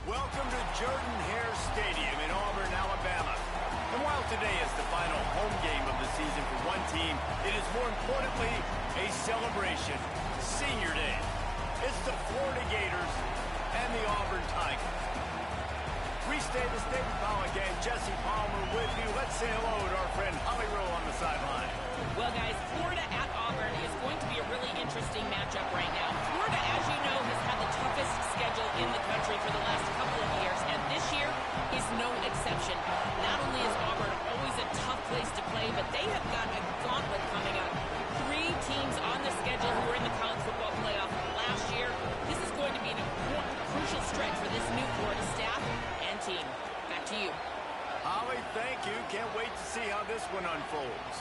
Welcome to Jordan-Hare Stadium in Auburn, Alabama. And while today is the final home game of the season for one team, it is more importantly a celebration. Senior Day. It's the Florida Gators and the Auburn Tigers. Restate the statement, Paul, again. Jesse Palmer with you. Let's say hello to our friend Holly Rowe on the sideline. Well, guys, Florida at Auburn is going to be a really interesting matchup right now. Florida, as you know, has had the toughest schedule in the country for the last couple of years, and this year is no exception. Not only is Auburn always a tough place to play, but they have got a gauntlet coming up. 3 teams on the schedule who were in the college football playoff last year. This is going to be an important, crucial stretch for this new Florida staff and team. Back to you. Holly, thank you. Can't wait to see how this one unfolds.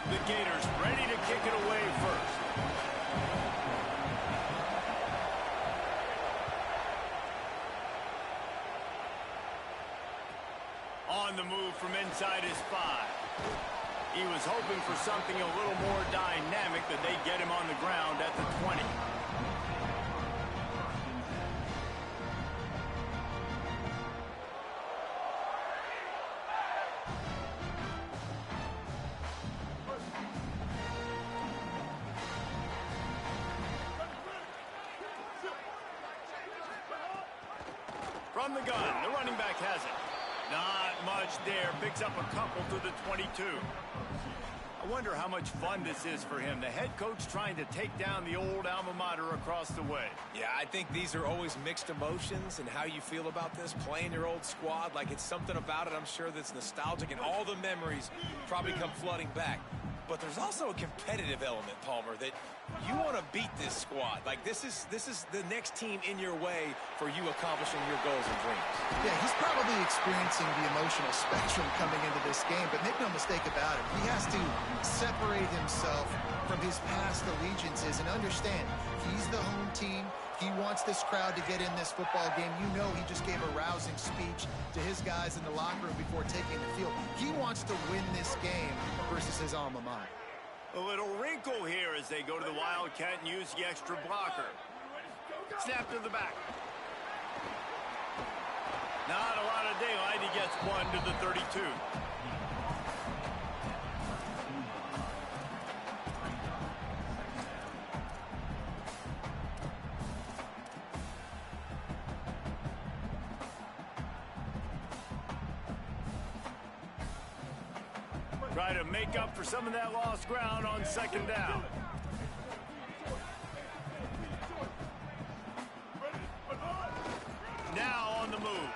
The Gators ready to kick it away first. On the move from inside his 5. He was hoping for something a little more dynamic, that they get him on the ground at the 20. From the gun, the running back has it. Not much there. Picks up a couple to the 22. I wonder how much fun this is for him. The head coach trying to take down the old alma mater across the way. Yeah, I think these are always mixed emotions and how you feel about this, playing your old squad. Like, it's something about it, I'm sure, that's nostalgic, and all the memories probably come flooding back. But there's also a competitive element, Palmer, that you want to beat this squad. Like, this is the next team in your way for you accomplishing your goals and dreams. Yeah, he's probably experiencing the emotional spectrum coming into this game, but make no mistake about it. He has to separate himself from his past allegiances and understand he's the home team. He wants this crowd to get in this football game. You know, he just gave a rousing speech to his guys in the locker room before taking the field. He wants to win this game versus his alma mater. A little wrinkle here as they go to the Wildcat and use the extra blocker. Snap to the back. Not a lot of daylight. He gets one to the 32. Try to make up for some of that lost ground on second down. Now on the move.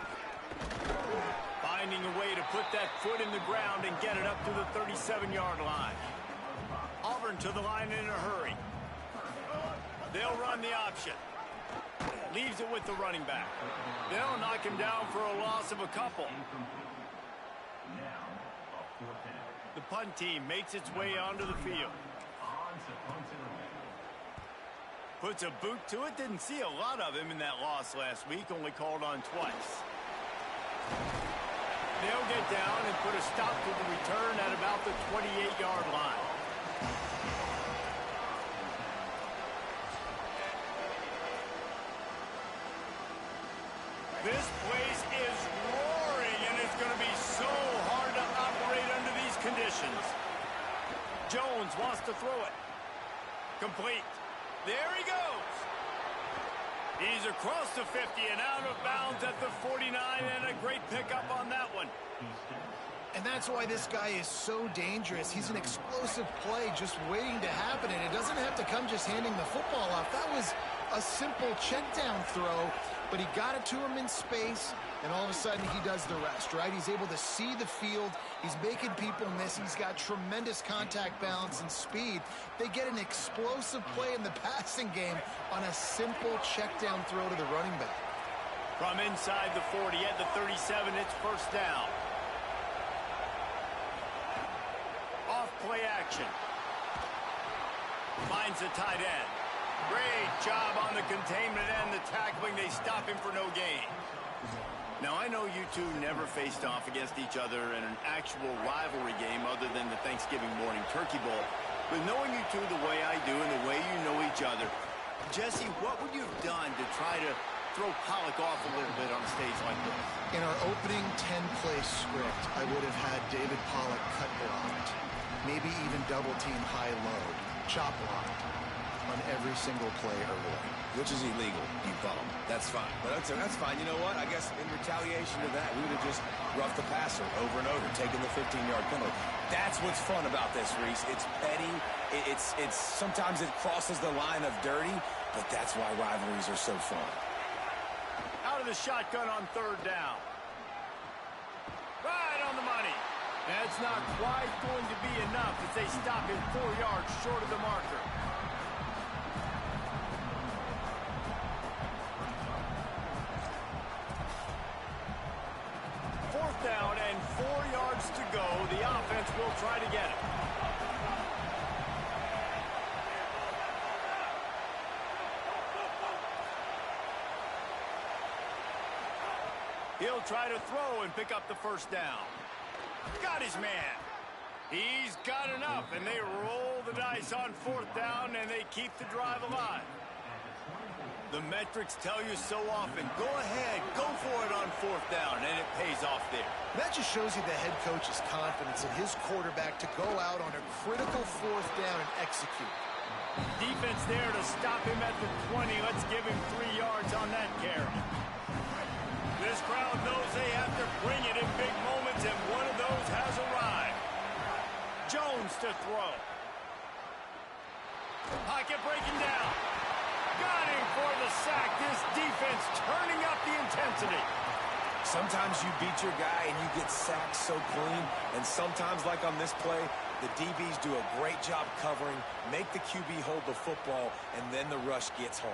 Finding a way to put that foot in the ground and get it up to the 37-yard line. Auburn to the line in a hurry. They'll run the option. Leaves it with the running back. They'll knock him down for a loss of a couple. The punt team makes its way onto the field. Puts a boot to it. Didn't see a lot of him in that loss last week. Only called on twice. They'll get down and put a stop to the return at about the 28-yard line. This place is roaring, and it's going to be so hard to operate under these conditions. Jones wants to throw it. Complete. There he goes. He's across the 50 and out of bounds at the 49, and a great pickup on that one. And that's why this guy is so dangerous. He's an explosive play just waiting to happen, and it doesn't have to come just handing the football off. That was a simple check-down throw, but he got it to him in space, and all of a sudden he does the rest, right? He's able to see the field. He's making people miss. He's got tremendous contact balance and speed. They get an explosive play in the passing game on a simple check-down throw to the running back. From inside the 40 at the 37, it's first down. Off play action. Finds the tight end. Great job on the containment and the tackling. They stop him for no gain. Now, I know you two never faced off against each other in an actual rivalry game other than the Thanksgiving morning turkey bowl. But knowing you two the way I do and the way you know each other, Jesse, what would you have done to try to throw Pollock off a little bit on a stage like this? In our opening 10-play script, I would have had David Pollock cut blocked, maybe even double-team high-low, chop blocked on every single play early. Which is illegal, you bum. That's fine. But that's fine. You know what? I guess in retaliation to that, we would have just roughed the passer over and over, taking the 15-yard penalty. That's what's fun about this, Reese. It's petty. It's sometimes it crosses the line of dirty, but that's why rivalries are so fun. Out of the shotgun on third down. Right on the money. That's not quite going to be enough as they stop him 4 yards short of the marker. Fourth down and 4 yards to go. The offense will try to get it. He'll try to throw and pick up the first down. Got his man. He's got enough, and they roll the dice on fourth down, and they keep the drive alive. The metrics tell you so often, go ahead, go for it on fourth down, and it pays off there. That just shows you the head coach's confidence in his quarterback to go out on a critical fourth down and execute. Defense there to stop him at the 20. Let's give him 3 yards on that carry. This crowd knows they have to bring it in big moments, and one of those has arrived. Jones to throw. Pocket breaking down. Got him for the sack. This defense turning up the intensity. Sometimes you beat your guy and you get sacked so clean, and sometimes, like on this play, the DBs do a great job covering, make the QB hold the football, and then the rush gets home.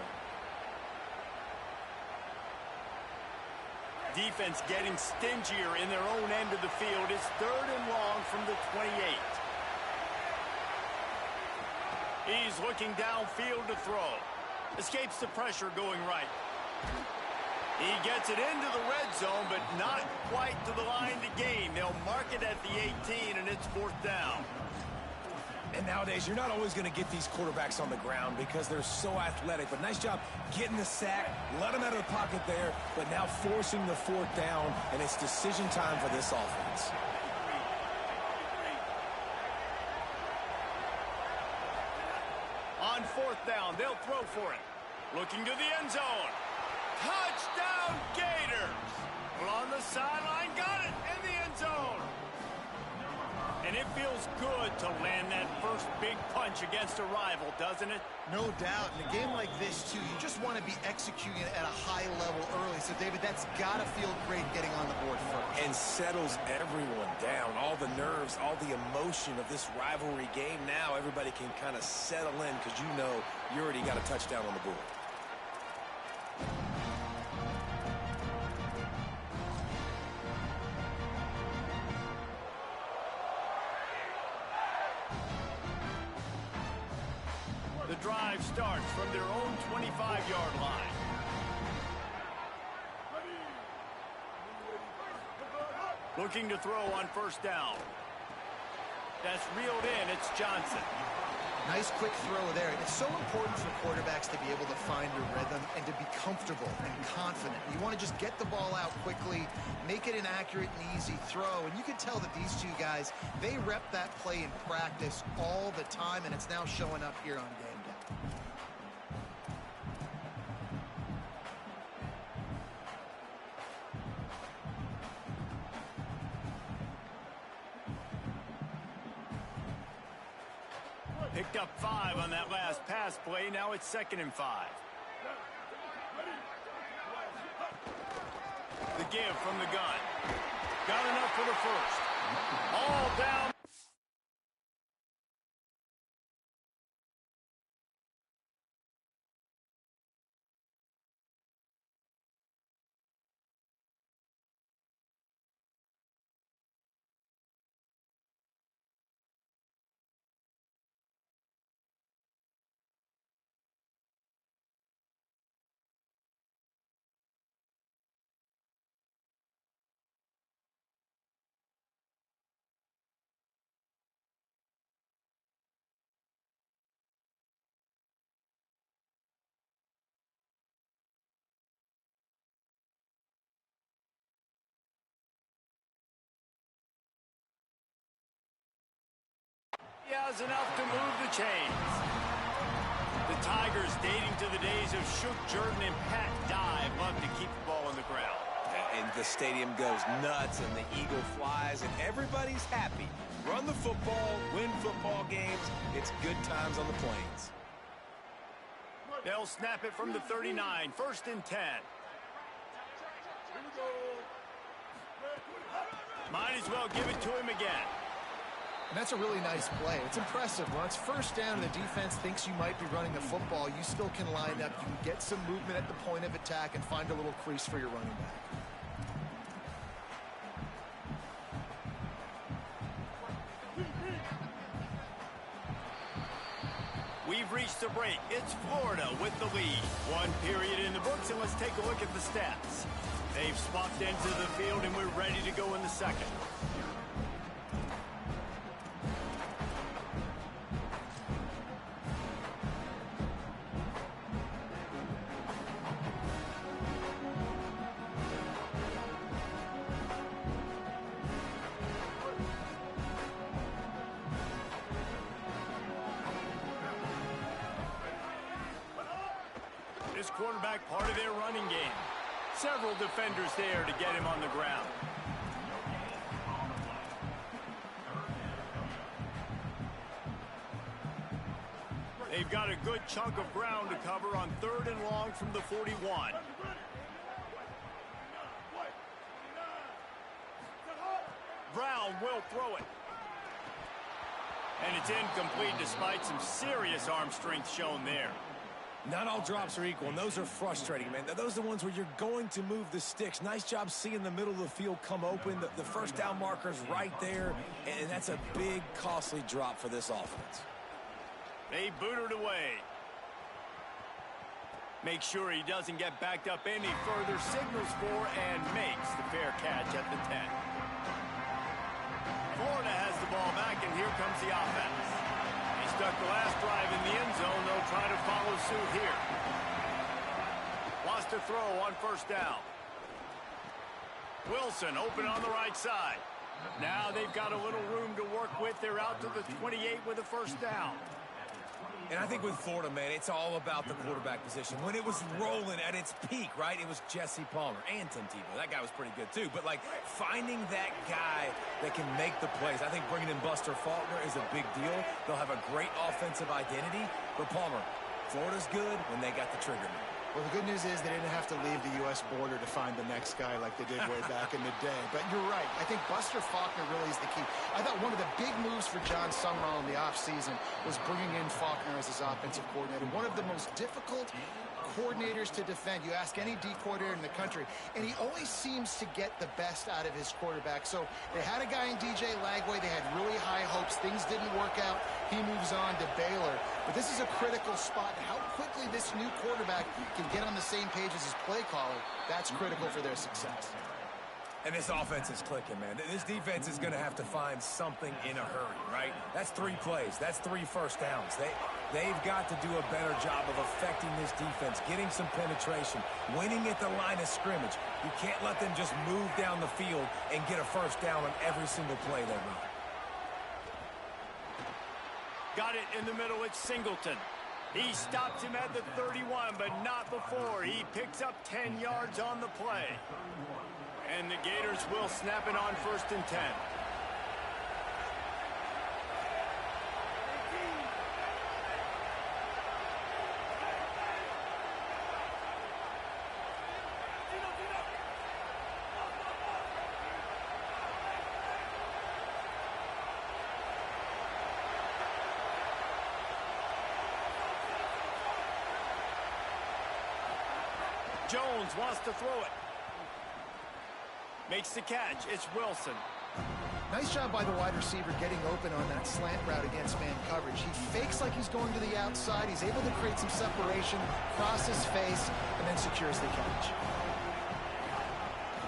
Defense getting stingier in their own end of the field. It's third and long from the 28. He's looking downfield to throw. Escapes the pressure going right. He gets it into the red zone, but not quite to the line to gain. They'll mark it at the 18, and it's fourth down. And nowadays, you're not always going to get these quarterbacks on the ground because they're so athletic. But nice job getting the sack, let them out of the pocket there, but now forcing the fourth down, and it's decision time for this offense. On fourth down, they'll throw for it. Looking to the end zone. Touchdown, Gators! Well, on the sideline, got it in the end zone. And it feels good to land that first big punch against a rival, doesn't it? No doubt. In a game like this, too, you just want to be executing it at a high level early. So, David, that's got to feel great getting on the board first. And settles everyone down. All the nerves, all the emotion of this rivalry game. Now everybody can kind of settle in because you know you already got a touchdown on the board. The drive starts from their own 25-yard line. Looking to throw on first down. That's reeled in. It's Johnson. Nice quick throw there. It's so important for quarterbacks to be able to find a rhythm and to be comfortable and confident. You want to just get the ball out quickly, make it an accurate and easy throw. And you can tell that these two guys, they rep that play in practice all the time, and it's now showing up here on game day. Picked up 5 on that last pass play. Now it's 2nd and 5. The give from the gun. Got enough for the first. All down. He has enough to move the chains. The Tigers, dating to the days of Shook Jordan and Pat Dye, love to keep the ball on the ground. And the stadium goes nuts, and the eagle flies, and everybody's happy. Run the football, win football games. It's good times on the plains. They'll snap it from the 39, 1st and 10. Might as well give it to him again. And that's a really nice play. It's impressive. When it's 1st down and the defense thinks you might be running the football, you still can line up. You can get some movement at the point of attack and find a little crease for your running back. We've reached the break. It's Florida with the lead. 1 period in the books, and let's take a look at the stats. They've swapped into the field, and we're ready to go in the second. This quarterback part of their running game. Several defenders there to get him on the ground. They've got a good chunk of ground to cover on 3rd and long from the 41. Brown will throw it. And it's incomplete despite some serious arm strength shown there. Not all drops are equal, and those are frustrating, man. Those are the ones where you're going to move the sticks. Nice job seeing the middle of the field come open. The 1st down marker's right there, and that's a big, costly drop for this offense. They boot it away. Make sure he doesn't get backed up any further, signals for and makes the fair catch at the 10. Florida has the ball back, and here comes the offense. He stuck the last drive in the end zone. They'll try to follow suit here. Lost a throw on 1st down. Wilson open on the right side. Now they've got a little room to work with. They're out to the 28 with a 1st down. And I think with Florida, man, it's all about the quarterback position. When it was rolling at its peak, right, it was Jesse Palmer and Tim Tebow. That guy was pretty good, too. But, like, finding that guy that can make the plays, I think bringing in Buster Faulkner is a big deal. They'll have a great offensive identity. But, Palmer, Florida's good when they got the trigger. Well, the good news is they didn't have to leave the U.S. border to find the next guy like they did way back in the day. But you're right. I think Buster Faulkner really is the key. I thought one of the big moves for John Summerall in the offseason was bringing in Faulkner as his offensive coordinator. One of the most difficult coordinators to defend. You ask any D coordinator in the country, and he always seems to get the best out of his quarterback. So they had a guy in DJ Lagway. They had really high hopes. Things didn't work out. He moves on to Baylor. But this is a critical spot. How quickly this new quarterback can get on the same page as his play caller, that's critical for their success. And this offense is clicking, man. This defense is going to have to find something in a hurry, right? That's 3 plays. That's 3 1st downs. They've got to do a better job of affecting this defense, getting some penetration, winning at the line of scrimmage. You can't let them just move down the field and get a 1st down on every single play they run. Got it in the middle. It's Singleton. He stops him at the 31, but not before. He picks up 10 yards on the play. And the Gators will snap it on 1st and 10. Jones wants to throw it. Makes the catch. It's Wilson. Nice job by the wide receiver getting open on that slant route against man coverage. He fakes like he's going to the outside. He's able to create some separation, cross his face, and then secures the catch.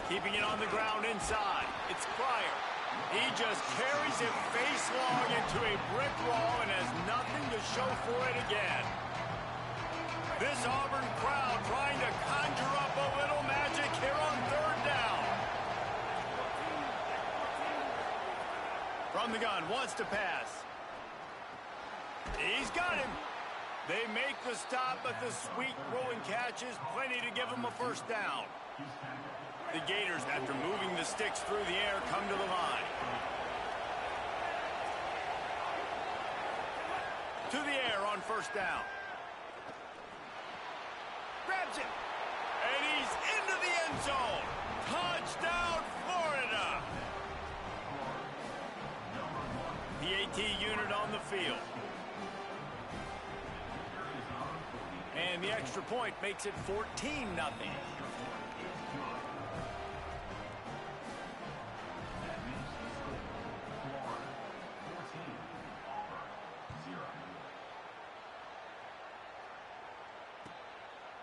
Keeping it on the ground inside. It's Pryor. He just carries it face long into a brick wall and has nothing to show for it again. This Auburn crowd trying to conjure up a little magic here on 3rd down. From the gun, wants to pass. He's got him. They make the stop, but the sweet throw and catch is plenty to give him a first down. The Gators, after moving the sticks through the air, come to the line. To the air on first down. Grabs it. And he's into the end zone. Touchdown, Florida. The AT unit on the field. And the extra point makes it 14-0.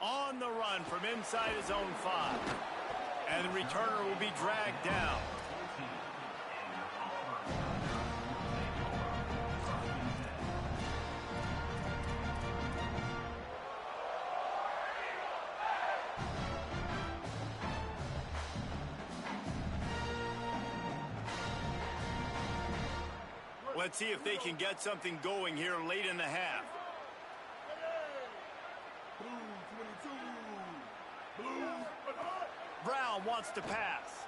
On the run from inside his own 5. And the returner will be dragged down. Let's see if they can get something going here late in the half. Brown wants to pass.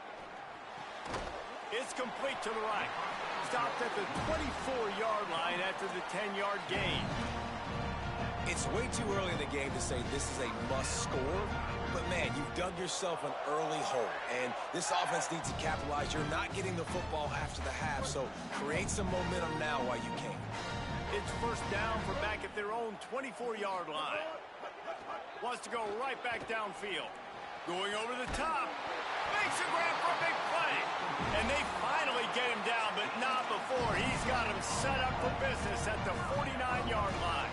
It's complete to the right. Stopped at the 24-yard line after the 10-yard gain. It's way too early in the game to say this is a must score, but man, you've dug yourself an early hole, and this offense needs to capitalize. You're not getting the football after the half, so create some momentum now while you can. It's first down from back at their own 24-yard line. Wants to go right back downfield. Going over the top. Makes a grab for a big play. And they finally get him down, but not before. He's got him set up for business at the 49-yard line.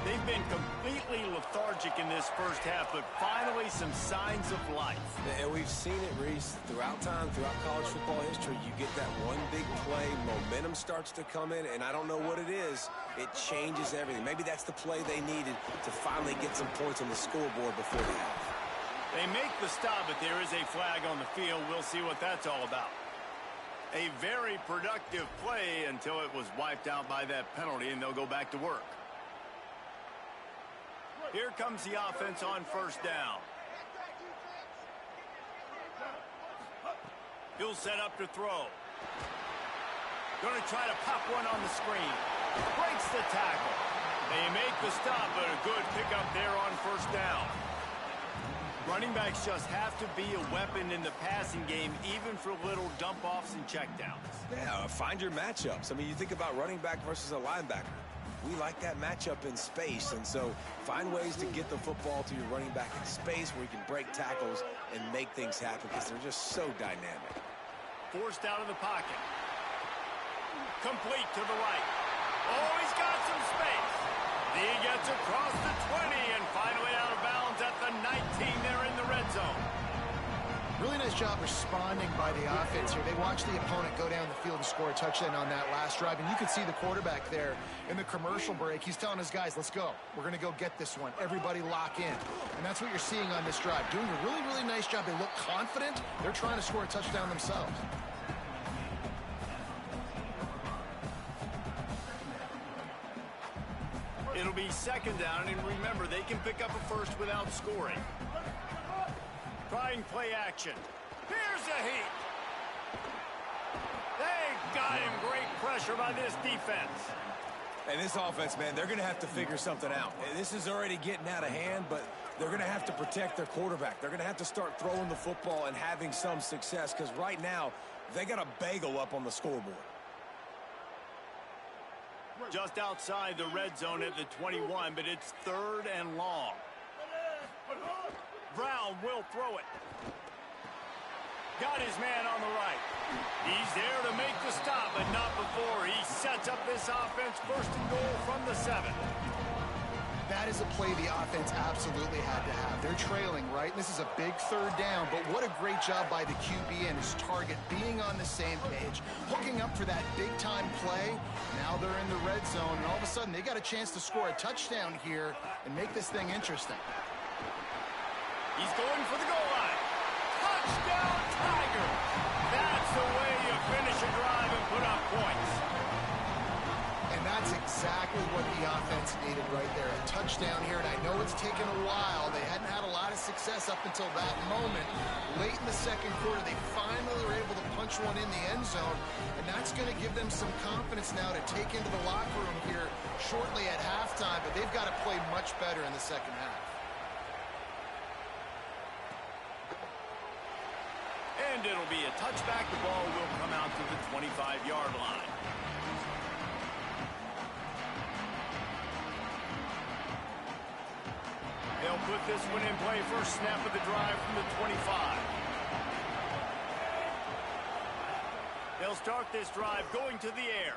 They've been completely lethargic in this first half, but finally some signs of life. And we've seen it, Reese, throughout time, throughout college football history. You get that one big play, momentum starts to come in, and I don't know what it is. It changes everything. Maybe that's the play they needed to finally get some points on the scoreboard before the half. They make the stop, but there is a flag on the field. We'll see what that's all about. A very productive play until it was wiped out by that penalty, and they'll go back to work. Here comes the offense on first down. He'll set up to throw. Going to try to pop one on the screen. Breaks the tackle. They make the stop, but a good pickup there on first down. Running backs just have to be a weapon in the passing game, even for little dump-offs and checkdowns. Yeah, find your matchups. I mean, you think about running back versus a linebacker. We like that matchup in space, and so find ways to get the football to your running back in space where you can break tackles and make things happen because they're just so dynamic. Forced out of the pocket. Complete to the right. Oh, he's got some space. He gets across the 20 and finally out of bounds at the 19 there in the red zone. Really nice job responding by the offense here. They watched the opponent go down the field and score a touchdown on that last drive. And you can see the quarterback there in the commercial break. He's telling his guys, let's go. We're going to go get this one. Everybody lock in. And that's what you're seeing on this drive. Doing a really, really nice job. They look confident. They're trying to score a touchdown themselves. It'll be second down, and remember, they can pick up a first without scoring. Trying play action. Here's a heat. They got him. Great pressure by this defense. And this offense, man, they're going to have to figure something out. This is already getting out of hand, but they're going to have to protect their quarterback. They're going to have to start throwing the football and having some success because right now they got a bagel up on the scoreboard. Just outside the red zone at the 21, but it's third and long. Brown will throw it. Got his man on the right. He's there to make the stop, but not before. He sets up this offense first and goal from the 7. That is a play the offense absolutely had to have. They're trailing, right? This is a big third down, but what a great job by the QB and his target being on the same page, hooking up for that big-time play. Now they're in the red zone, and all of a sudden they got a chance to score a touchdown here and make this thing interesting. He's going for the goal line. Touchdown, Tigers! That's the way you finish a drive and put up points. And that's exactly what the offense needed right there. A touchdown here, and I know it's taken a while. They hadn't had a lot of success up until that moment. Late in the second quarter, they finally were able to punch one in the end zone, and that's going to give them some confidence now to take into the locker room here shortly at halftime, but they've got to play much better in the second half. And it'll be a touchback. The ball will come out to the 25-yard line. They'll put this one in play. First snap of the drive from the 25. They'll start this drive going to the air.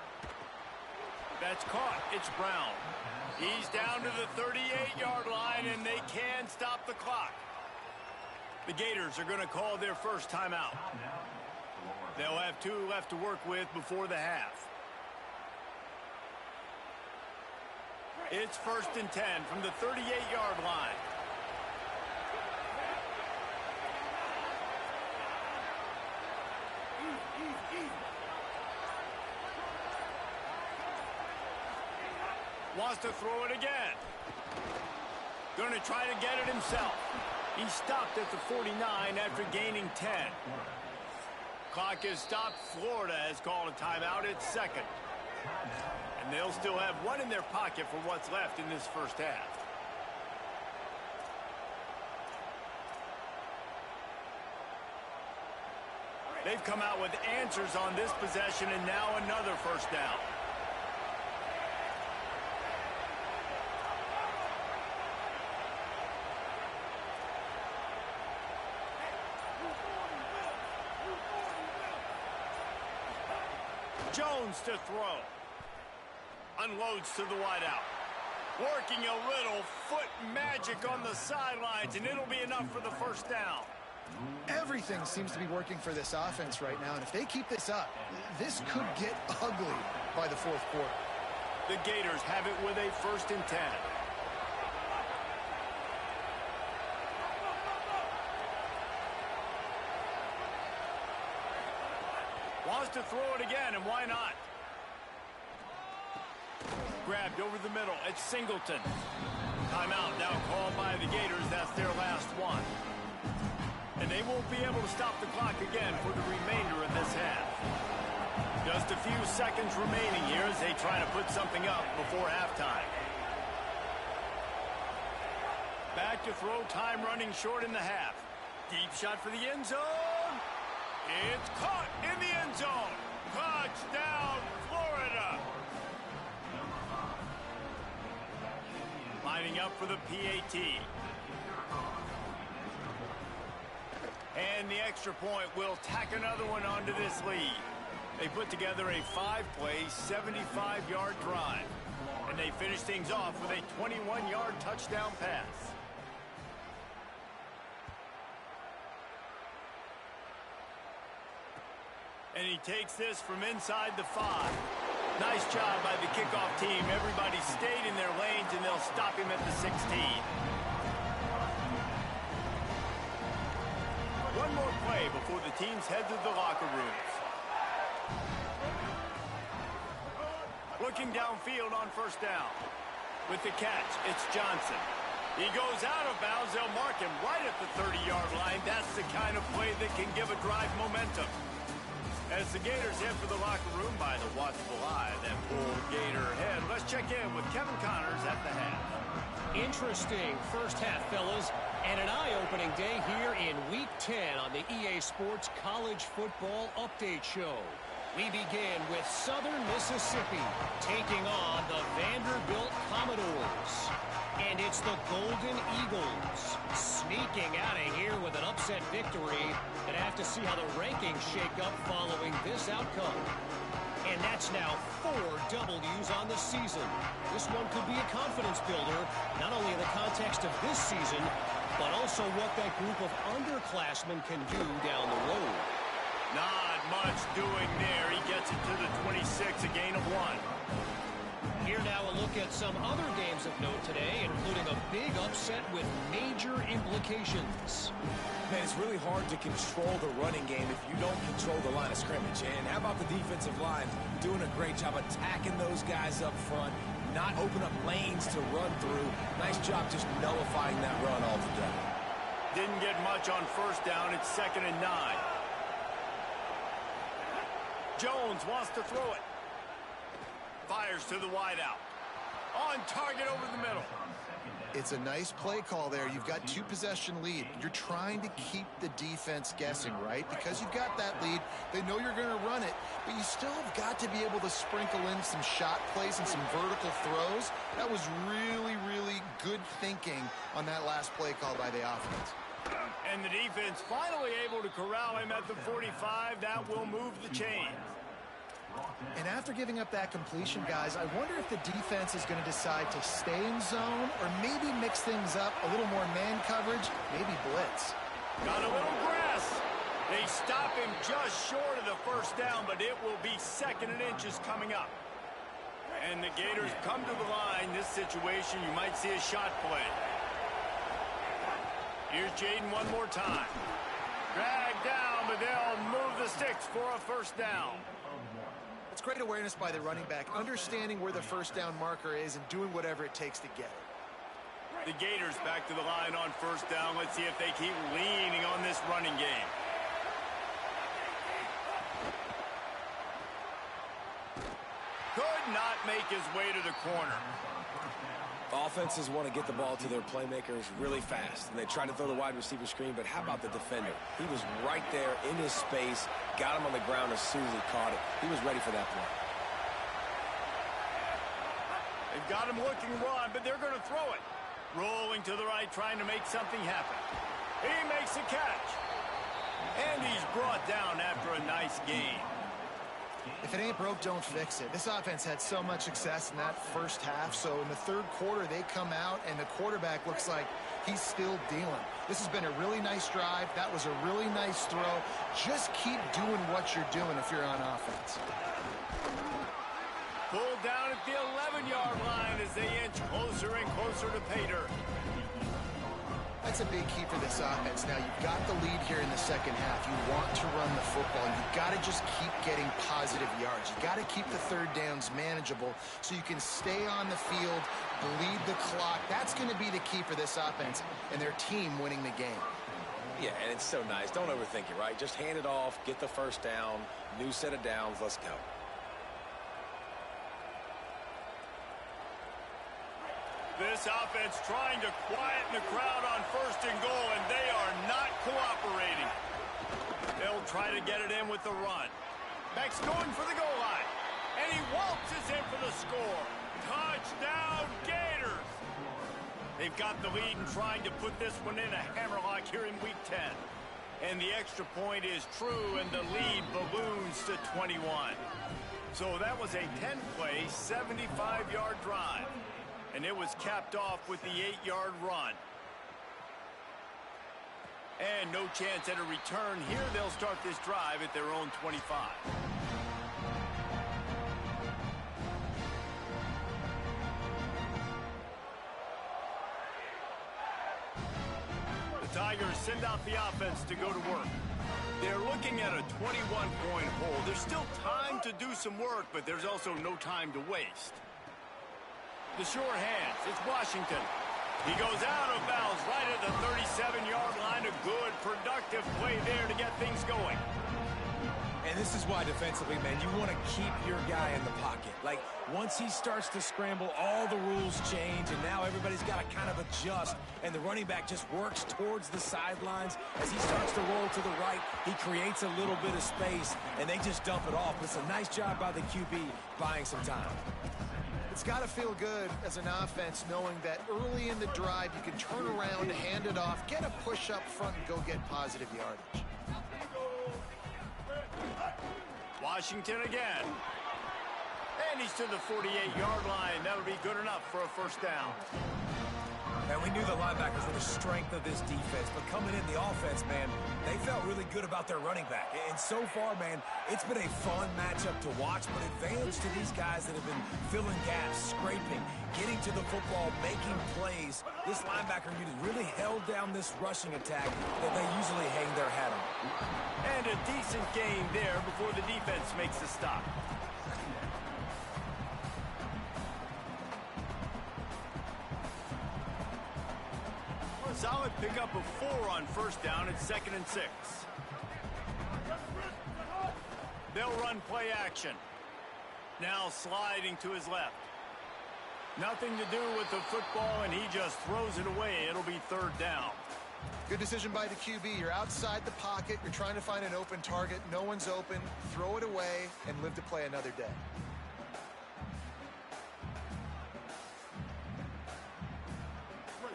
That's caught. It's Brown. He's down to the 38-yard line, and they can stop the clock. The Gators are going to call their first timeout. They'll have 2 left to work with before the half. It's 1st and 10 from the 38-yard line. Wants to throw it again. Going to try to get it himself. He stopped at the 49 after gaining 10. Clock is stopped. Florida has called a timeout. It's 2nd. And they'll still have 1 in their pocket for what's left in this first half. They've come out with answers on this possession, and now another first down. Jones to throw. Unloads to the wideout. Working a little foot magic on the sidelines, and it'll be enough for the first down. Everything seems to be working for this offense right now, and if they keep this up, this could get ugly by the fourth quarter. The Gators have it with a 1st and 10. Wants to throw it again, and why not? Grabbed over the middle. It's Singleton. Timeout now called by the Gators. That's their last one. And they won't be able to stop the clock again for the remainder of this half. Just a few seconds remaining here as they try to put something up before halftime. Back to throw. Time running short in the half. Deep shot for the end zone. It's caught in the end zone. Touchdown, Florida. Lining up for the PAT. And the extra point will tack another one onto this lead. They put together a 5-play, 75-yard drive. And they finish things off with a 21-yard touchdown pass. And he takes this from inside the 5. Nice job by the kickoff team. Everybody stayed in their lanes, and they'll stop him at the 16. One more play before the teams head to the locker rooms. Looking downfield on first down. With the catch, it's Johnson. He goes out of bounds. They'll mark him right at the 30-yard line. That's the kind of play that can give a drive momentum. As the Gators head for the locker room by the watchful eye, that bull Gator head. Let's check in with Kevin Connors at the half. Interesting first half, fellas, and an eye-opening day here in Week 10 on the EA Sports College Football Update Show. We begin with Southern Mississippi taking on the Vanderbilt Commodores. And it's the Golden Eagles sneaking out of here with an upset victory. And have to see how the rankings shake up following this outcome. And that's now 4 W's on the season. This one could be a confidence builder, not only in the context of this season, but also what that group of underclassmen can do down the road. Not much doing there. He gets it to the 26, a gain of 1. Here now a look at some other games of note today, including a big upset with major implications. Man, it's really hard to control the running game if you don't control the line of scrimmage. And how about the defensive line doing a great job attacking those guys up front, not open up lanes to run through. Nice job just nullifying that run altogether. Didn't get much on first down. It's 2nd and 9. Jones wants to throw it. Fires to the wideout. On target over the middle. It's a nice play call there. You've got 2-possession lead. You're trying to keep the defense guessing, right? Because you've got that lead. They know you're going to run it, but you still have got to be able to sprinkle in some shot plays and some vertical throws. That was really, really good thinking on that last play call by the offense. And the defense finally able to corral him at the 45. That will move the chains. And after giving up that completion, guys, I wonder if the defense is going to decide to stay in zone or maybe mix things up, a little more man coverage, maybe blitz. Got a little grass. They stop him just short of the first down, but it will be 2nd and inches coming up. And the Gators come to the line. This situation, you might see a shot play. Here's Jaden one more time. Dragged down, but they'll move the sticks for a first down. It's great awareness by the running back, understanding where the first down marker is and doing whatever it takes to get it. The Gators back to the line on first down. Let's see if they keep leaning on this running game. Could not make his way to the corner. Offenses want to get the ball to their playmakers really fast, and they try to throw the wide receiver screen, but how about the defender? He was right there in his space, got him on the ground as soon as he caught it. He was ready for that play. They've got him looking run, but they're going to throw it. Rolling to the right, trying to make something happen. He makes a catch. And he's brought down after a nice gain. If it ain't broke, don't fix it. This offense had so much success in that first half, so in the third quarter, they come out, and the quarterback looks like he's still dealing. This has been a really nice drive. That was a really nice throw. Just keep doing what you're doing if you're on offense. Pulled down at the 11-yard line as they inch closer and closer to pay dirt. That's a big key for this offense. Now, you've got the lead here in the second half. You want to run the football. You've got to just keep getting positive yards. You've got to keep the third downs manageable so you can stay on the field, bleed the clock. That's going to be the key for this offense and their team winning the game. Yeah, and it's so nice. Don't overthink it, right? Just hand it off, get the first down, new set of downs, let's go. This offense trying to quieten the crowd on 1st and goal, and they are not cooperating. They'll try to get it in with the run. Beck's going for the goal line, and he waltzes in for the score. Touchdown, Gators! They've got the lead and trying to put this one in a hammerlock here in Week 10. And the extra point is true, and the lead balloons to 21. So that was a 10-play, 75-yard drive. And it was capped off with the 8-yard run. And no chance at a return here. They'll start this drive at their own 25. The Tigers send out the offense to go to work. They're looking at a 21-point hole. There's still time to do some work, but there's also no time to waste. The sure hands, it's Washington. He goes out of bounds right at the 37-yard line. A good, productive play there to get things going. And this is why defensively, man, you want to keep your guy in the pocket. Like, once he starts to scramble, all the rules change, and now everybody's got to kind of adjust, and the running back just works towards the sidelines. As he starts to roll to the right, he creates a little bit of space, and they just dump it off. It's a nice job by the QB buying some time. It's got to feel good as an offense knowing that early in the drive you can turn around, hand it off, get a push up front, and go get positive yardage. Washington again. And he's to the 48-yard line. That'll be good enough for a first down. And we knew the linebackers were the strength of this defense, but coming in the offense, man, they felt really good about their running back. And so far, man, it's been a fun matchup to watch, but advantage to these guys that have been filling gaps, scraping, getting to the football, making plays. This linebacker unit really held down this rushing attack that they usually hang their hat on. And a decent gain there before the defense makes the stop. Solid pickup of 4 on first down at 2nd and 6. They'll run play action. Now sliding to his left. Nothing to do with the football, and he just throws it away. It'll be 3rd down. Good decision by the QB. You're outside the pocket. You're trying to find an open target. No one's open. Throw it away and live to play another day.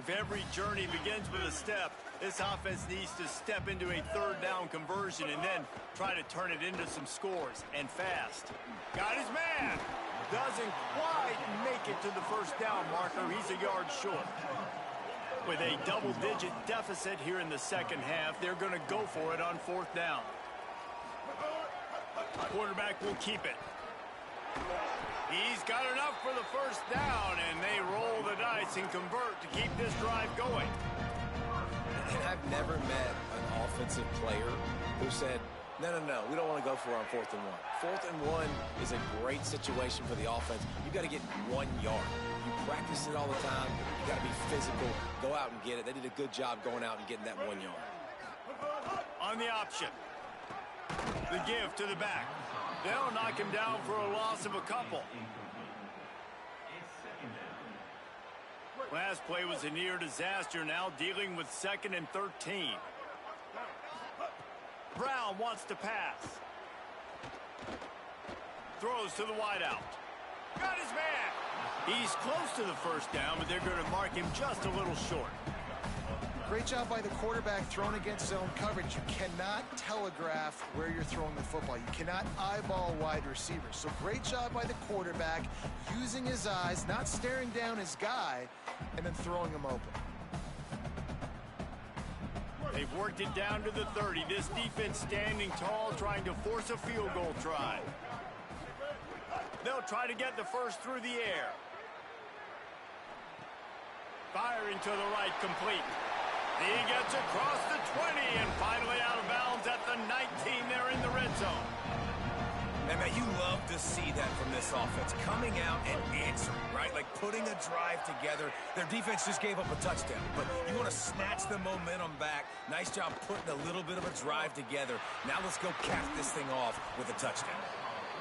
If every journey begins with a step, this offense needs to step into a 3rd down conversion and then try to turn it into some scores, and fast. Got his man. Doesn't quite make it to the 1st down marker. He's a yard short. With a double-digit deficit here in the 2nd half, they're going to go for it on 4th down. Quarterback will keep it. He's got enough for the 1st down, and they roll the dice and convert to keep this drive going. And I've never met an offensive player who said, no, we don't want to go for it on 4th and 1. 4th and 1 is a great situation for the offense. You got to get 1 yard. You practice it all the time. You got to be physical. Go out and get it. They did a good job going out and getting that 1 yard. On the option. The give to the back. They'll knock him down for a loss of a couple. Last play was a near disaster, now dealing with 2nd and 13. Brown wants to pass. Throws to the wideout. Got his man. He's close to the 1st down, but they're going to mark him just a little short. Great job by the quarterback thrown against zone coverage. You cannot telegraph where you're throwing the football. You cannot eyeball wide receivers. So great job by the quarterback using his eyes, not staring down his guy, and then throwing him open. They've worked it down to the 30. This defense standing tall, trying to force a field goal try. They'll try to get the 1st through the air. Firing to the right, complete. He gets across the 20 and finally out of bounds at the 19. They're in the red zone. And man, you love to see that from this offense. Coming out and answering, right? Like putting a drive together. Their defense just gave up a touchdown, but you want to snatch the momentum back. Nice job putting a little bit of a drive together. Now let's go cap this thing off with a touchdown.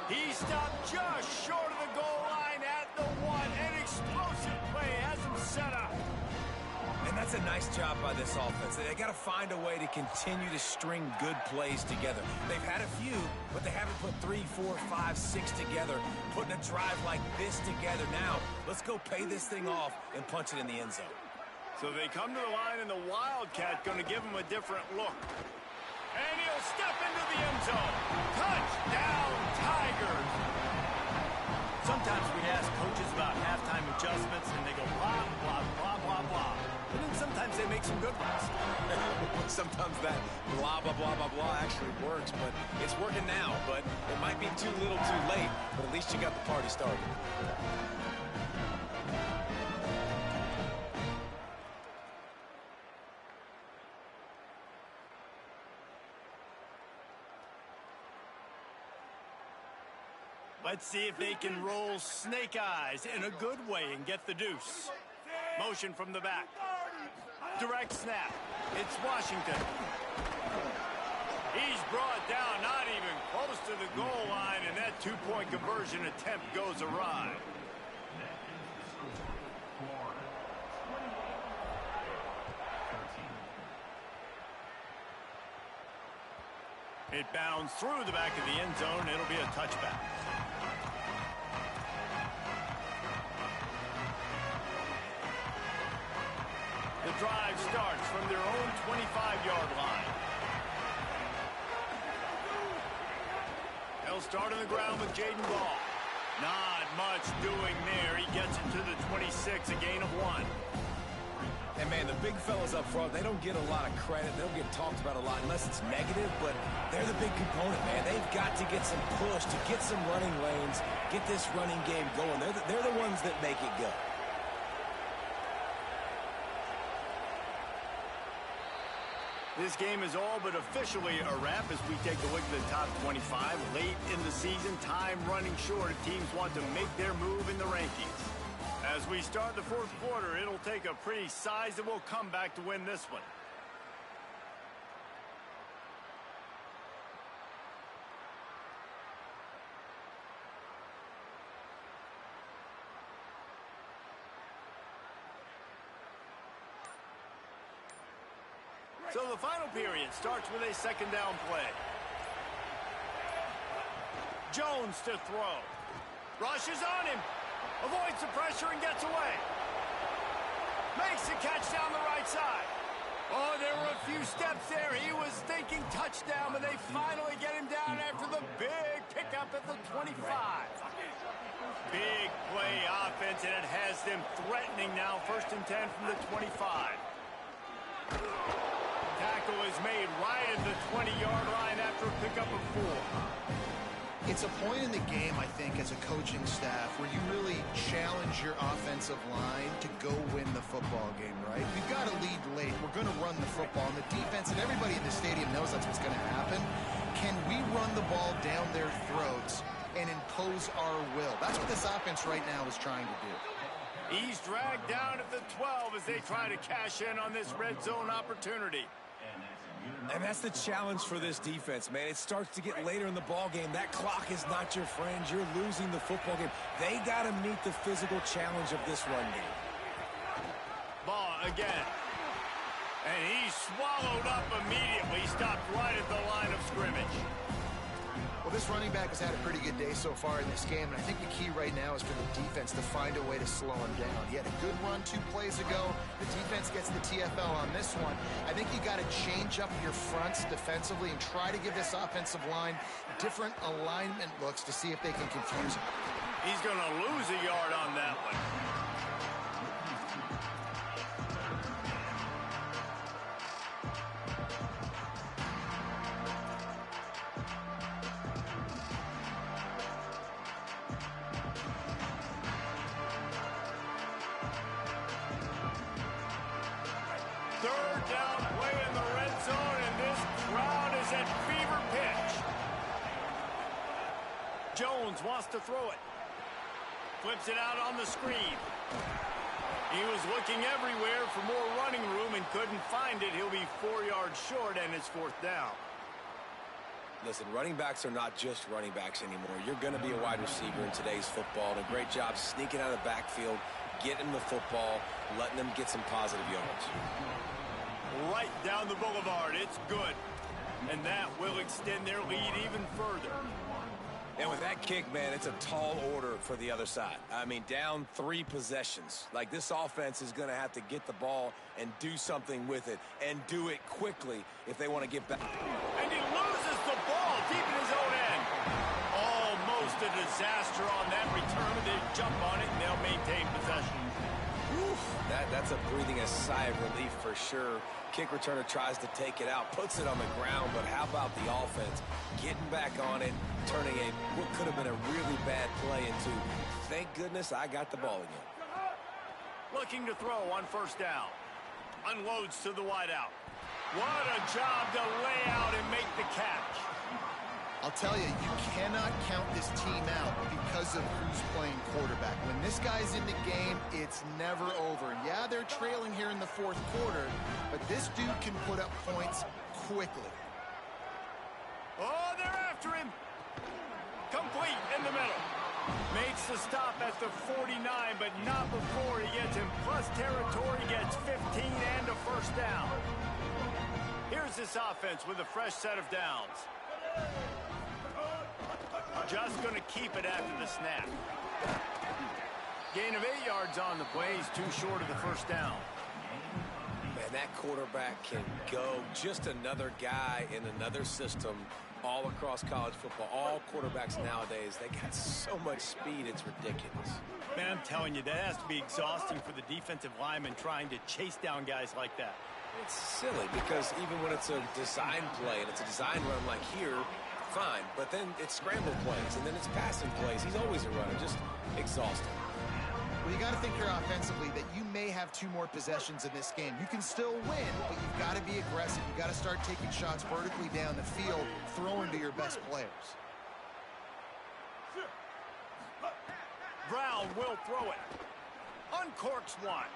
He stopped just short of the goal line at the 1. An explosive play has him set up. And that's a nice job by this offense. They got to find a way to continue to string good plays together. They've had a few, but they haven't put 3, 4, 5, 6 together. Putting a drive like this together now. Let's go pay this thing off and punch it in the end zone. So they come to the line, and the Wildcat going to give him a different look. And he'll step into the end zone. Touchdown, Tigers! Sometimes we ask coaches about halftime adjustments, and they go blah, blah, blah, blah, blah. And then sometimes they make some good ones. Sometimes that blah, blah, blah, blah, blah actually works, but it's working now. But it might be too little too late, but at least you got the party started. Let's see if they can roll snake eyes in a good way and get the deuce. Motion from the back. Direct snap. It's Washington. He's brought down, not even close to the goal line, and that 2-point conversion attempt goes awry. It bounds through the back of the end zone. It'll be a touchback. The drive starts from their own 25-yard line. They'll start on the ground with Jaden Ball. Not much doing there. He gets it to the 26, a gain of 1. And, man, the big fellas up front, they don't get a lot of credit. They don't get talked about a lot unless it's negative, but they're the big component, man. They've got to get some push, to get some running lanes, get this running game going. They're the ones that make it go. This game is all but officially a wrap as we take a look at the top 25. Late in the season, time running short if teams want to make their move in the rankings. As we start the fourth quarter, it'll take a pretty sizable comeback to win this one. So the final period starts with a second down play. Jones to throw. Rushes on him. Avoids the pressure and gets away. Makes the catch down the right side. Oh, there were a few steps there. He was thinking touchdown, but they finally get him down after the big pickup at the 25. Big play offense, and it has them threatening now. 1st and 10 from the 25. Tackle is made right at the 20-yard line after a pickup of 4. It's a point in the game, I think, as a coaching staff where you really challenge your offensive line to go win the football game, right? We've got to lead late. We're going to run the football. And the defense and everybody in the stadium knows that's what's going to happen. Can we run the ball down their throats and impose our will? That's what this offense right now is trying to do. He's dragged down at the 12 as they try to cash in on this red zone opportunity. And that's the challenge for this defense, man. It starts to get later in the ball game. That clock is not your friend. You're losing the football game. They got to meet the physical challenge of this run game. Ball again. And he's swallowed up immediately. Stopped right at the line of scrimmage. Well, this running back has had a pretty good day so far in this game, and I think the key right now is for the defense to find a way to slow him down. He had a good run 2 plays ago. The defense gets the TFL on this one. I think you got to change up your fronts defensively and try to give this offensive line different alignment looks to see if they can confuse him. He's going to lose a yard on that one. Third down play in the red zone, and this crowd is at fever pitch. Jones wants to throw it. Flips it out on the screen. He was looking everywhere for more running room and couldn't find it. He'll be 4 yards short, and it's 4th down. Listen, running backs are not just running backs anymore. You're going to be a wide receiver in today's football, and a great job sneaking out of the backfield, getting the football, letting them get some positive yards. Right down the boulevard. It's good. And that will extend their lead even further. And with that kick, man, it's a tall order for the other side. I mean, down 3 possessions. Like, this offense is going to have to get the ball and do something with it, and do it quickly if they want to get back. And he loses the ball deep in his own end. Almost a disaster on that return. They jump on it, and they'll maintain possession. Oof, that's a breathing a sigh of relief for sure. Kick returner tries to take it out, puts it on the ground, but how about the offense getting back on it, turning what could have been a really bad play into, thank goodness I got the ball again. Looking to throw on 1st down. Unloads to the wideout. What a job to lay out and make the catch. I'll tell you, you cannot count this team out because of who's playing quarterback. When this guy's in the game, it's never over. Yeah, they're trailing here in the 4th quarter, but this dude can put up points quickly. Oh, they're after him. Complete in the middle. Makes the stop at the 49, but not before he gets in plus territory, gets 15 and a 1st down. Here's this offense with a fresh set of downs. Just going to keep it after the snap. Gain of 8 yards on the play. He's too short of the 1st down. Man, that quarterback can go. Just another guy in another system All across college football, all quarterbacks nowadays, they got so much speed, it's ridiculous. Man, I'm telling you, that has to be exhausting for the defensive lineman trying to chase down guys like that. It's silly because even when it's a design play and it's a design run like here, fine. But then it's scramble plays and then it's passing plays. He's always a runner, just exhausting. Well, you got to think here offensively that you may have 2 more possessions in this game. You can still win, but you've got to be aggressive. You've got to start taking shots vertically down the field, throwing to your best players. Brown will throw it. Uncorks one.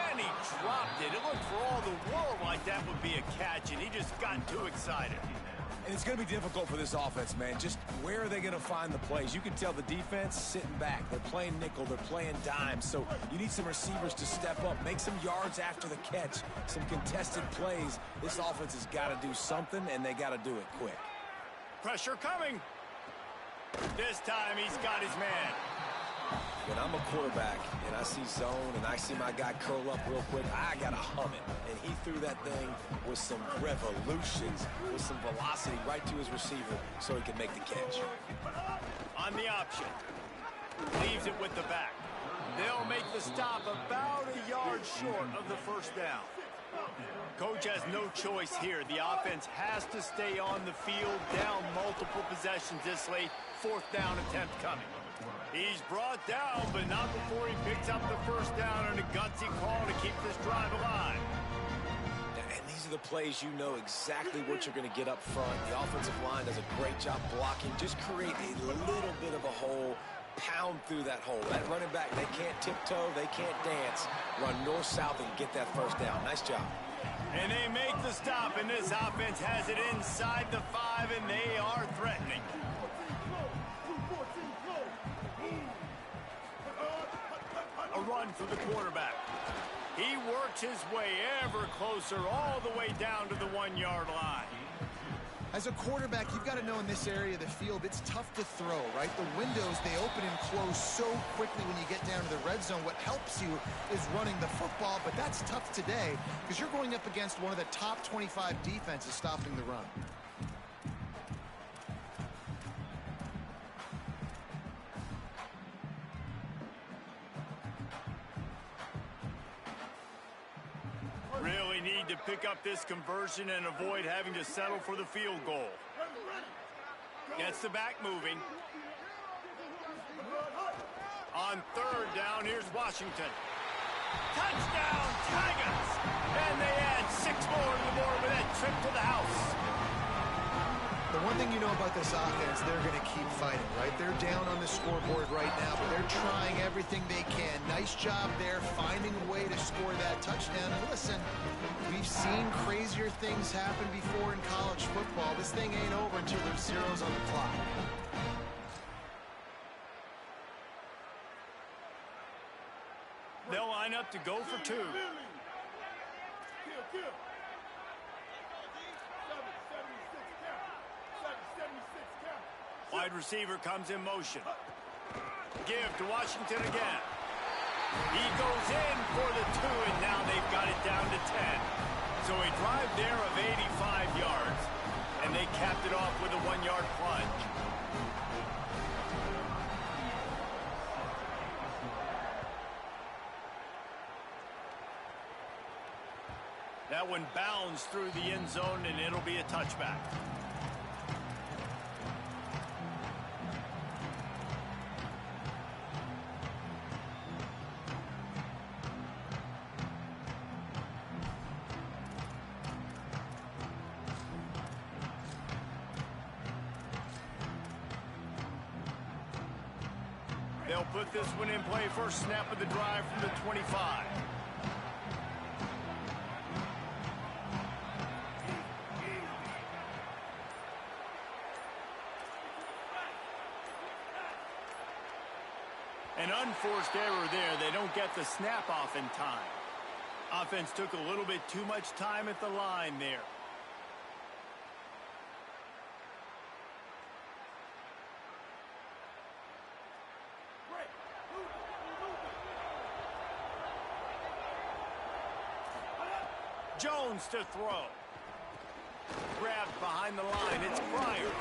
And he dropped it. It looked for all the world like that would be a catch, and he just got too excited. And it's going to be difficult for this offense, man. Just where are they going to find the plays? You can tell the defense sitting back. They're playing nickel. They're playing dime. So you need some receivers to step up, make some yards after the catch, some contested plays. This offense has got to do something, and they got to do it quick. Pressure coming. This time he's got his man. When I'm a quarterback and I see zone and I see my guy curl up real quick, I got to hum it. And he threw that thing with some revolutions, with some velocity right to his receiver so he could make the catch. On the option. Leaves it with the back. They'll make the stop about a yard short of the first down. Coach has no choice here. The offense has to stay on the field, down multiple possessions this late. 4th down attempt coming. He's brought down, but not before he picks up the first down on a gutsy call to keep this drive alive. And these are the plays you know exactly what you're going to get up front. The offensive line does a great job blocking. Just create a little bit of a hole, pound through that hole. That running back, they can't tiptoe, they can't dance. Run north-south and get that first down. Nice job. And they make the stop, and this offense has it inside the 5, and they are threatening. A run for the quarterback. He works his way ever closer all the way down to the 1-yard line. As a quarterback, you've got to know in this area of the field, it's tough to throw, right? The windows, they open and close so quickly when you get down to the red zone. What helps you is running the football, but that's tough today because you're going up against one of the top 25 defenses stopping the run. Really need to pick up this conversion and avoid having to settle for the field goal. Gets the back moving. On 3rd down, here's Washington. Touchdown, Tigers! And they add 6 more to the board with that trip to the house. The one thing you know about this offense, they're going to keep fighting, right? They're down on the scoreboard right now, but they're trying everything they can. Nice job there, finding a way to score that touchdown. And listen, we've seen crazier things happen before in college football. This thing ain't over until there's zeros on the clock. They'll line up to go for 2. Wide receiver comes in motion. Give to Washington again. He goes in for the 2, and now they've got it down to 10. So a drive there of 85 yards, and they capped it off with a 1-yard plunge. That one bounds through the end zone, and it'll be a touchback. They'll put this one in play. First snap of the drive from the 25. An unforced error there. They don't get the snap off in time. Offense took a little bit too much time at the line there. Jones to throw. Grabbed behind the line. It's Pryor.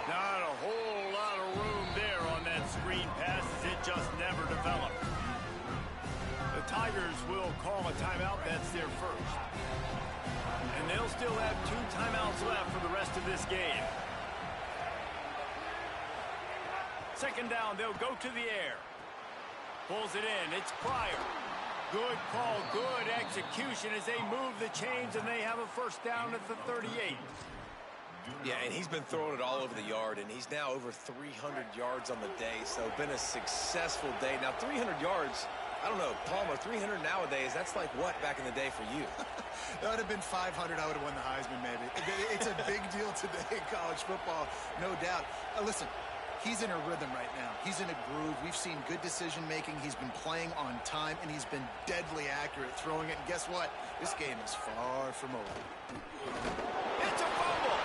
Not a whole lot of room there on that screen pass as it just never developed. The Tigers will call a timeout. That's their first. And they'll still have 2 timeouts left for the rest of this game. Second down, they'll go to the air. Pulls it in. It's Pryor. Good call, good execution as they move the chains, and they have a first down at the 38. Yeah, and he's been throwing it all over the yard, and he's now over 300 yards on the day, so been a successful day. Now, 300 yards, I don't know, Palmer, 300 nowadays, that's like what back in the day for you? That would have been 500. I would have won the Heisman, maybe. It's a big deal today in college football, no doubt. Listen, he's in a rhythm right now. He's in a groove. We've seen good decision-making. He's been playing on time, and he's been deadly accurate throwing it. And guess what? This game is far from over. It's a fumble.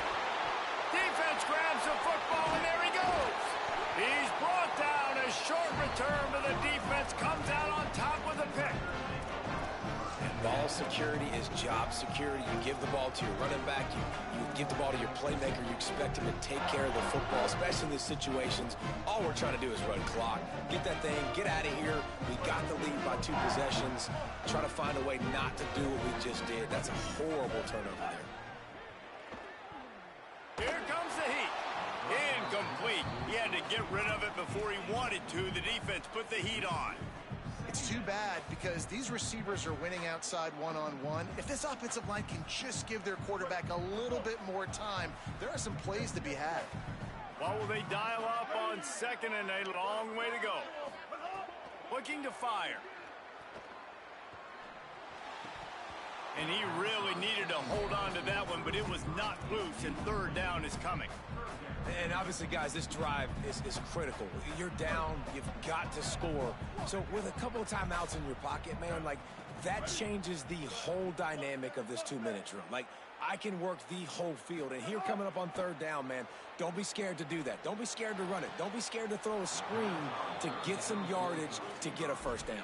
Defense grabs the football, and there he goes. He's brought down. A short return, but the defense comes out on top with a pick. Ball security is job security. You give the ball to your running back. You give the ball to your playmaker. You expect him to take care of the football, especially in these situations. All we're trying to do is run clock. Get that thing. Get out of here. We got the lead by 2 possessions. Try to find a way not to do what we just did. That's a horrible turnover there. Here comes the heat. Incomplete. He had to get rid of it before he wanted to. The defense put the heat on. It's too bad because these receivers are winning outside one-on-one. If this offensive line can just give their quarterback a little bit more time, there are some plays to be had. What will they dial up on second and a long way to go? Looking to fire. And he really needed to hold on to that one, but it was not loose, and third down is coming. And obviously, guys, this drive is critical. You're down. You've got to score. So with a couple of timeouts in your pocket, man, like, that changes the whole dynamic of this 2-minute drill. Like, I can work the whole field. And here coming up on third down, man, don't be scared to do that. Don't be scared to run it. Don't be scared to throw a screen to get some yardage to get a first down.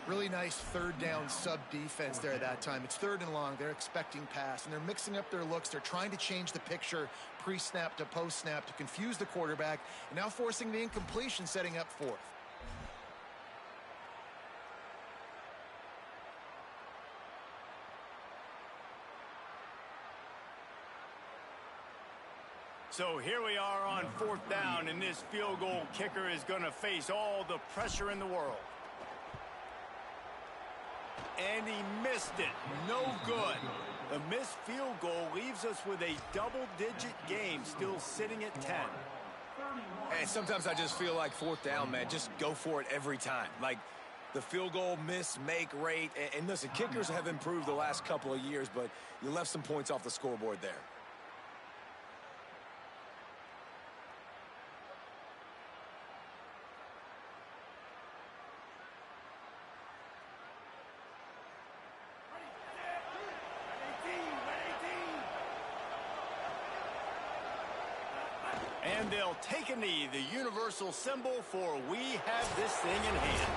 Really nice third down sub defense there at that time. It's third and long. They're expecting pass, and they're mixing up their looks. They're trying to change the picture pre-snap to post-snap to confuse the quarterback, and now forcing the incompletion, setting up fourth. So here we are on fourth down, and this field goal kicker is going to face all the pressure in the world. And he missed it. No good. The missed field goal leaves us with a double-digit game, still sitting at 10. And sometimes I just feel like fourth down, man, just go for it every time. Like, the field goal miss, make rate. And listen, kickers have improved the last couple of years, but you left some points off the scoreboard there. And they'll take a knee, the universal symbol for we have this thing in hand.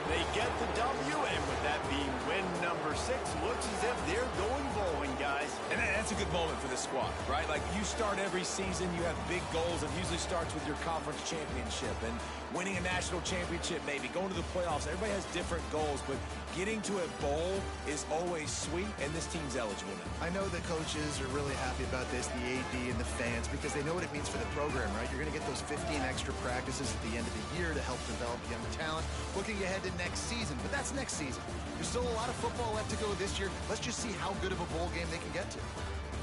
They get the W, and with that being win number 6, looks as if they're going bowling, guys. And that's a good moment for this squad, right? Like, you start every season, you have big goals. It usually starts with your conference championship and winning a national championship, maybe going to the playoffs. Everybody has different goals, but getting to a bowl is always sweet, and this team's eligible now. I know the coaches are really happy about this, the AD and the fans, because they know what it means for the program, right? You're going to get those 15 extra practices at the end of the year to help develop young talent. Looking ahead to next season, but that's next season. There's still a lot of football left to go this year. Let's just see how good of a bowl game they can get to.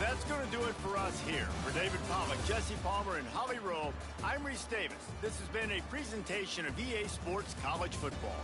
That's going to do it for us here. For David Pollack, Jesse Palmer, and Holly Rowe, I'm Reese Davis. This has been a presentation of EA Sports College Football.